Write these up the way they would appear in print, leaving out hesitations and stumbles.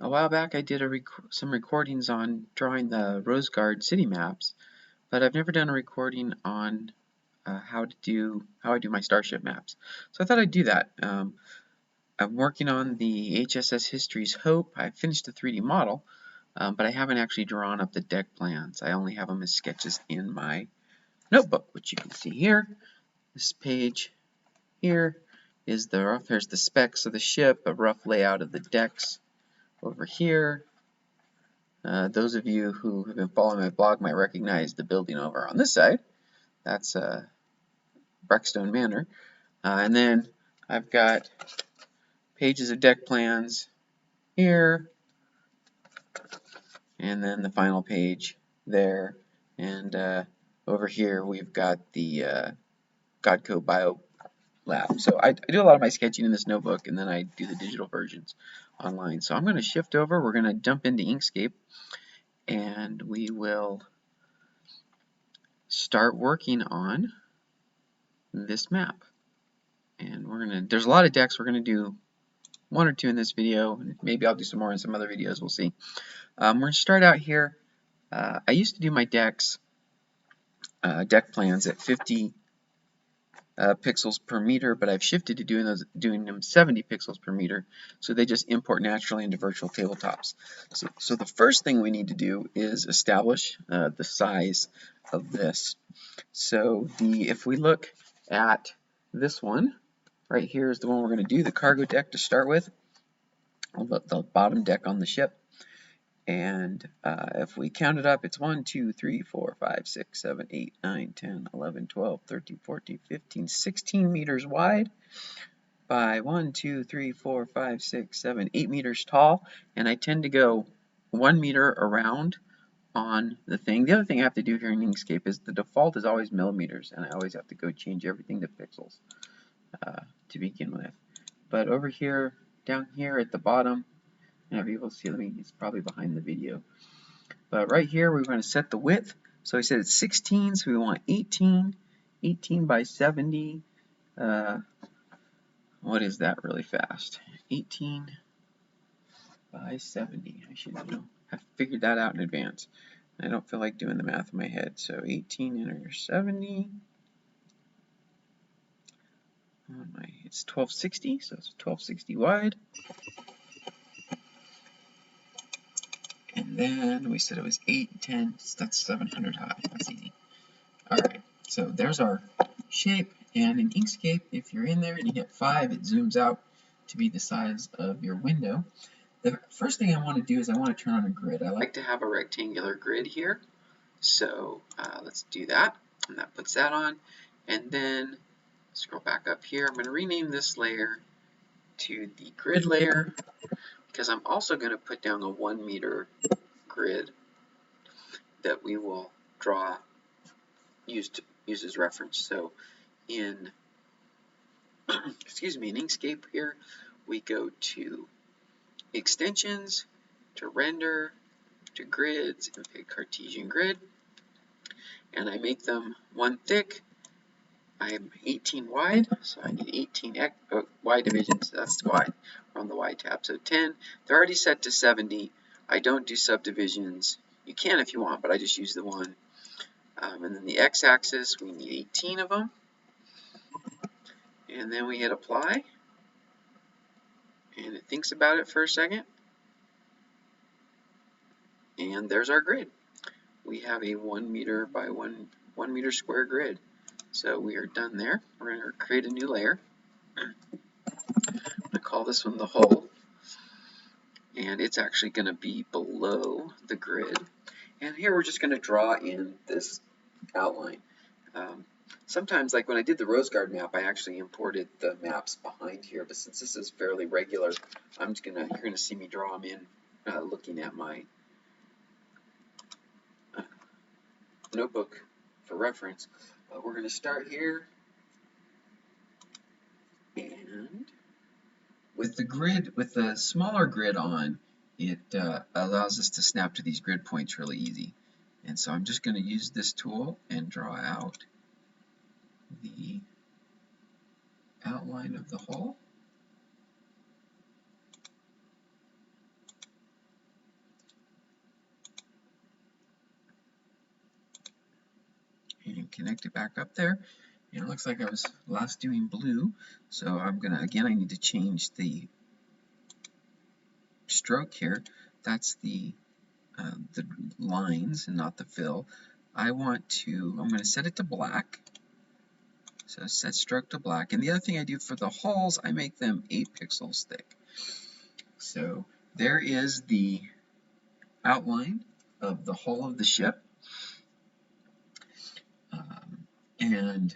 A while back I did some recordings on drawing the Rose Guard city maps, but I've never done a recording on how I do my starship maps. So I thought I'd do that. I'm working on the HSS History's Hope. I finished the 3D model, but I haven't actually drawn up the deck plans. I only have them as sketches in my notebook, which you can see here. This page here is here's the specs of the ship, a rough layout of the decks over here. Those of you who have been following my blog might recognize the building over on this side. That's Breckstone Manor. And then I've got pages of deck plans here, and then the final page there. And over here we've got the Godco Bio Lab. So I do a lot of my sketching in this notebook, and then I do the digital versions online. So I'm going to shift over. We're going to jump into Inkscape, and we will start working on this map. And there's a lot of decks. We're gonna do one or two in this video. Maybe I'll do some more in some other videos. We'll see. We're gonna start out here. I used to do my deck plans at 50 pixels per meter, but I've shifted to doing them 70 pixels per meter, so they just import naturally into virtual tabletops. So the first thing we need to do is establish the size of this. So if we look at this one, right here is the one we're going to do, the cargo deck to start with, the bottom deck on the ship. And if we count it up, it's 1, 2, 3, 4, 5, 6, 7, 8, 9, 10, 11, 12, 13, 14, 15, 16 meters wide by 1, 2, 3, 4, 5, 6, 7, 8 meters tall. And I tend to go 1 meter around on the thing. The other thing I have to do here in Inkscape is the default is always millimeters, and I always have to go change everything to pixels to begin with. But over here, down here at the bottom, and if you will see, it's probably behind the video. But right here, we're going to set the width. So I said it's 16, so we want 18 by 70. What is that really fast? 18 by 70. I should have figured that out in advance. I don't feel like doing the math in my head. So 18 enter 70. It's 1260, so it's 1260 wide. And then we said it was 8, 10, that's 700 high. That's easy. Alright, so there's our shape. And in Inkscape, if you're in there and you hit 5, it zooms out to be the size of your window. The first thing I want to do is I want to turn on a grid. I like to have a rectangular grid here. So let's do that. And that puts that on. And then scroll back up here. I'm going to rename this layer to the grid layer, because I'm also going to put down a 1 meter grid that we will use as reference. So in in Inkscape here, we go to extensions, to render, to grids, and pick Cartesian grid, and I make them 1 thick. I'm 18 wide, so I need 18 Y divisions. That's wide. We're on the Y tab. So 10. They're already set to 70. I don't do subdivisions. You can if you want, but I just use the one. And then the x-axis, we need 18 of them. And then we hit apply. And it thinks about it for a second. And there's our grid. We have a 1 meter by 1 meter square grid. So we are done there. We're going to create a new layer. I'm going to call this one the hull. And it's actually going to be below the grid. And here we're just going to draw in this outline. Sometimes, like when I did the Rose Guard map, I actually imported the maps behind here. But since this is fairly regular, you're going to see me draw them in looking at my notebook for reference. We're going to start here, and with the smaller grid on, it allows us to snap to these grid points really easy. And so I'm just going to use this tool and draw out the outline of the hull. connect it back up there. And it looks like I was last doing blue, so I'm gonna, again, I need to change the stroke here. That's the lines and not the fill. I'm going to set it to black. So set stroke to black. And the other thing I do for the hulls, I make them 8 pixels thick. So there is the outline of the hull of the ship. And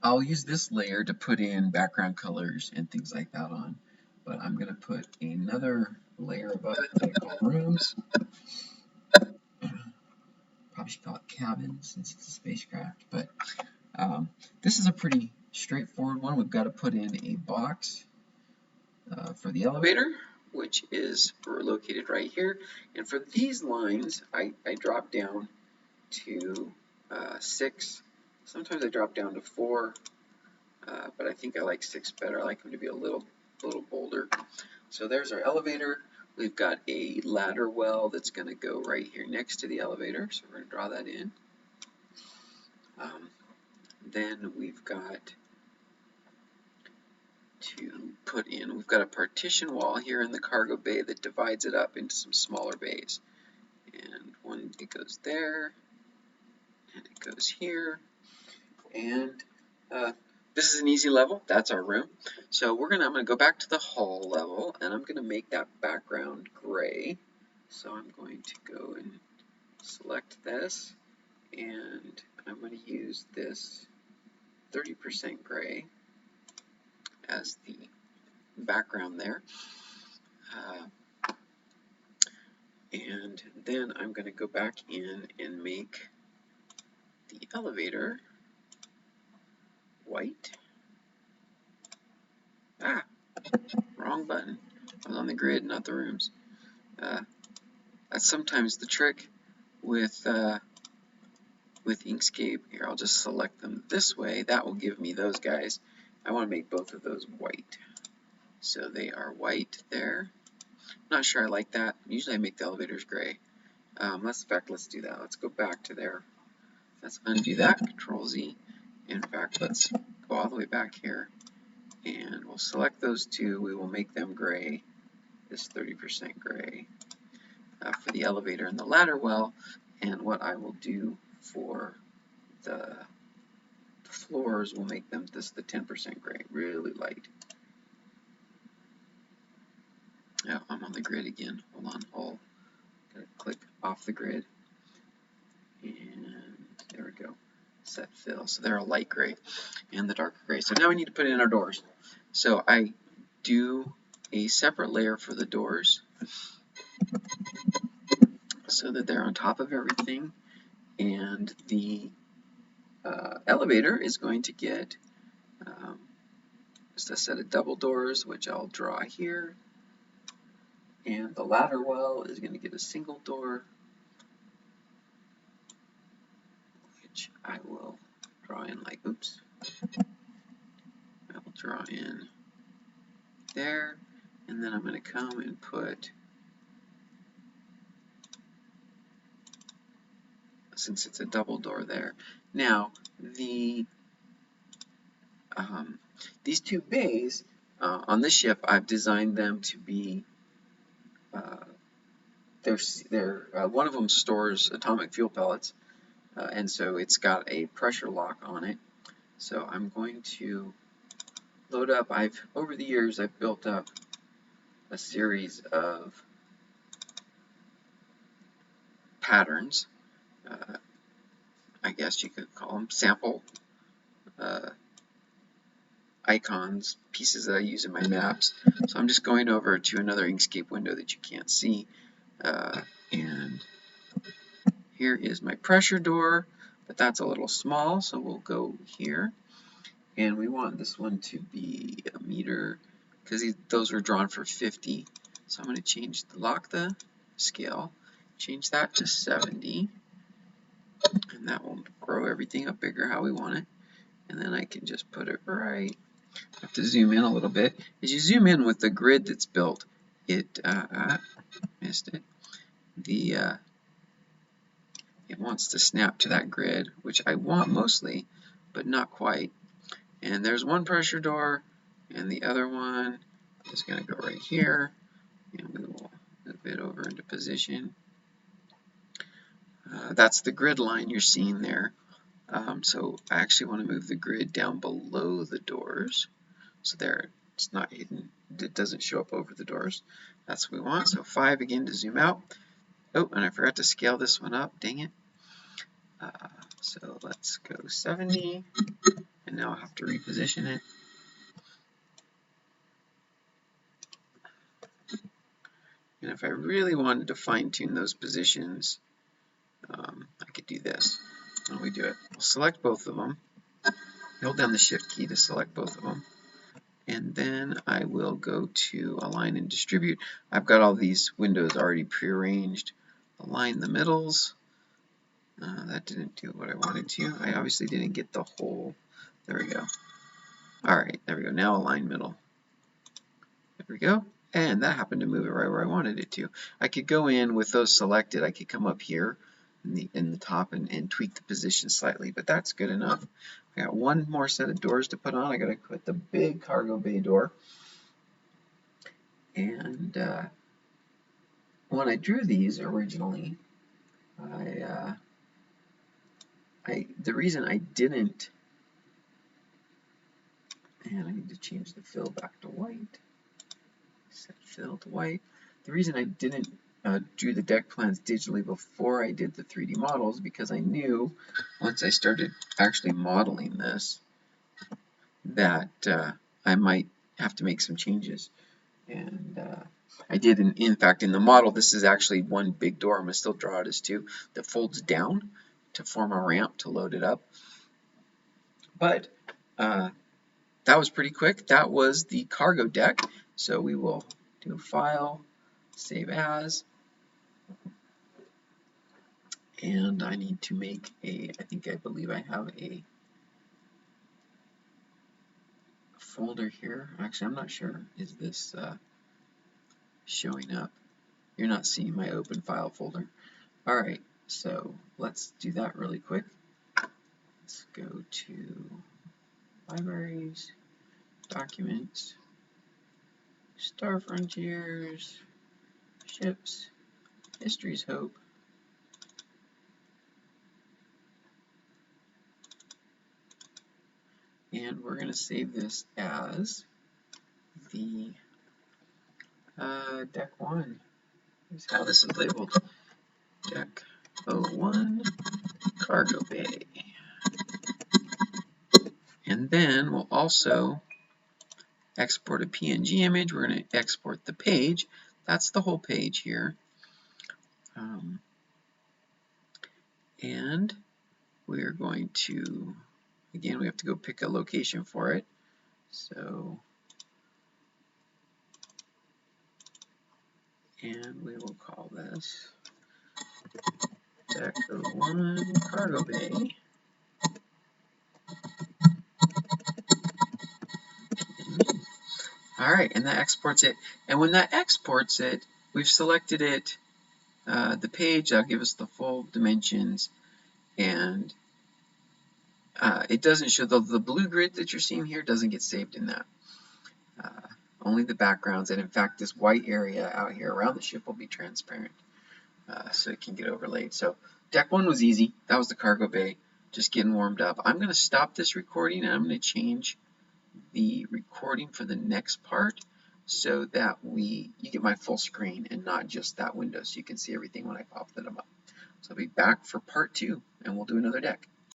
I'll use this layer to put in background colors and things like that on. But I'm going to put another layer above it that I call rooms. Probably should call it cabin since it's a spacecraft. But this is a pretty straightforward one. We've got to put in a box for the elevator, which is located right here. And for these lines, I drop down to 6. Sometimes I drop down to 4, but I think I like 6 better. I like them to be a little bolder. So there's our elevator. We've got a ladder well that's going to go right here next to the elevator, so we're going to draw that in. Then we've got we've got a partition wall here in the cargo bay that divides it up into some smaller bays. And it goes there, and it goes here, and this is an easy level. That's our room. So I'm going to go back to the hull level, and I'm going to make that background gray. So I'm going to go and select this, and I'm going to use this 30% gray as the background there. And then I'm going to go back in and make the elevator white. Wrong button. I was on the grid, not the rooms. That's sometimes the trick with Inkscape. Here, I'll just select them this way. That will give me those guys. I want to make both of those white. So they are white there. Not sure I like that. Usually I make the elevators gray. In fact, let's do that. Let's go back to there. Let's undo that. Control Z. In fact, let's go all the way back here. And we'll select those two. We will make them gray. This 30% gray for the elevator and the ladder well. And what I will do for the floors, we'll make them the 10% gray, really light. Oh, I'm on the grid again. Hold on, gotta click off the grid. And there we go. Set fill. So they're a light gray and the darker gray. So now we need to put in our doors. So I do a separate layer for the doors so that they're on top of everything. And the elevator is going to get just a set of double doors, which I'll draw here. And the ladder well is going to get a single door, which I will draw in like, oops. I will draw in there, and then I'm going to come and put, since it's a double door there. Now, these two bays on this ship, I've designed them to be one of them stores atomic fuel pellets, and so it's got a pressure lock on it. So I'm going to load up. Over the years I've built up a series of patterns. I guess you could call them sample icons, pieces that I use in my maps. So I'm just going over to another Inkscape window that you can't see. And here is my pressure door, but that's a little small, so we'll go here. And we want this one to be a meter, because those were drawn for 50. So I'm going to lock the scale, change that to 70, and that will grow everything up bigger how we want it. And then I can just put it right. I have to zoom in a little bit. As you zoom in with the grid that's built, it missed it. it wants to snap to that grid, which I want mostly, but not quite. And there's one pressure door, and the other one is going to go right here, and we will move it over into position. That's the grid line you're seeing there. So I actually want to move the grid down below the doors, so there it's not hidden. It doesn't show up over the doors. That's what we want. So 5 again to zoom out. Oh, and I forgot to scale this one up. Dang it. So let's go 70, and now I'll have to reposition it. And if I really wanted to fine-tune those positions, I could do this. How do we do it? We'll select both of them. Hold down the Shift key to select both of them. And then I will go to Align and Distribute. I've got all these windows already prearranged. Align the middles. That didn't do what I wanted to. I obviously didn't get the whole. There we go. Alright, there we go. Now align middle. There we go. And that happened to move it right where I wanted it to. I could go in with those selected. I could come up here in the top and tweak the position slightly, but that's good enough. I got one more set of doors to put on. I got to put the big cargo bay door. And when I drew these originally, the reason I didn't, and I need to change the fill back to white. Set fill to white. The reason I didn't do the deck plans digitally before I did the 3D models because I knew once I started actually modeling this that I might have to make some changes. And I did, in fact, in the model, this is actually one big door. I'm going to still draw it as two that folds down to form a ramp to load it up. But that was pretty quick. That was the cargo deck. So we will do File, Save As. And I need to make I believe I have a folder here. Actually, I'm not sure. Is this showing up? You're not seeing my open file folder. Alright, so let's do that really quick. Let's go to Libraries, Documents, Star Frontiers, Ships, History's Hope. And we're going to save this as the Deck 1. Is how this is labeled. Deck 01 Cargo Bay. And then we'll also export a PNG image. We're going to export the page. That's the whole page here. And we're going to, again, we have to go pick a location for it. So, and we will call this Deck 01 Cargo Bay. Alright, and that exports it. And when that exports it, we've selected it, the page, that'll give us the full dimensions, and it doesn't show, the blue grid that you're seeing here doesn't get saved in that. Only the backgrounds, and in fact this white area out here around the ship will be transparent, so it can get overlaid. So Deck 1 was easy. That was the cargo bay, just getting warmed up. I'm going to stop this recording and I'm going to change the recording for the next part so that you get my full screen and not just that window, so you can see everything when I pop them up. So I'll be back for part 2 and we'll do another deck.